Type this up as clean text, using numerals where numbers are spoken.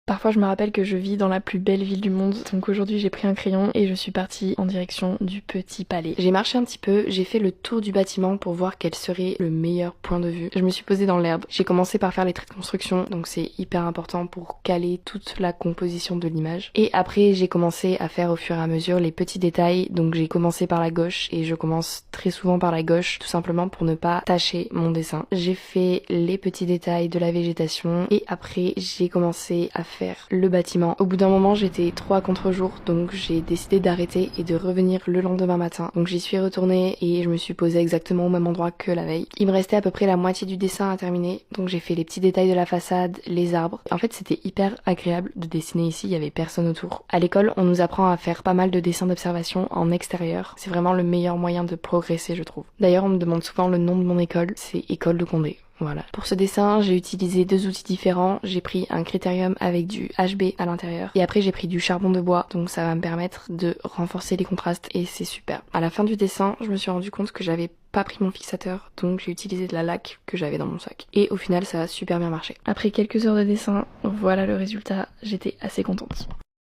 Parfois je me rappelle que je vis dans la plus belle ville du monde, donc aujourd'hui j'ai pris un crayon et je suis partie en direction du Petit Palais. J'ai marché un petit peu, j'ai fait le tour du bâtiment pour voir quel serait le meilleur point de vue. Je me suis posée dans l'herbe, j'ai commencé par faire les traits de construction, donc c'est hyper important pour caler toute la composition de l'image. Et après j'ai commencé à faire au fur et à mesure les petits détails, donc j'ai commencé par la gauche et je commence très souvent par la gauche, tout simplement pour ne pas tâcher mon dessin. J'ai fait les petits détails de la végétation et après j'ai commencé à faire le bâtiment. Au bout d'un moment j'étais trop à contre-jour, donc j'ai décidé d'arrêter et de revenir le lendemain matin. Donc j'y suis retournée et je me suis posée exactement au même endroit que la veille. Il me restait à peu près la moitié du dessin à terminer, donc j'ai fait les petits détails de la façade, les arbres. En fait c'était hyper agréable de dessiner ici, il y avait personne autour. À l'école on nous apprend à faire pas mal de dessins d'observation en extérieur. C'est vraiment le meilleur moyen de progresser je trouve. D'ailleurs on me demande souvent le nom de mon école, c'est École de Condé. Voilà. Pour ce dessin, j'ai utilisé deux outils différents. J'ai pris un critérium avec du HB à l'intérieur et après j'ai pris du charbon de bois, donc ça va me permettre de renforcer les contrastes et c'est super. À la fin du dessin, je me suis rendu compte que j'avais pas pris mon fixateur, donc j'ai utilisé de la laque que j'avais dans mon sac. Et au final, ça a super bien marché. Après quelques heures de dessin, voilà le résultat. J'étais assez contente.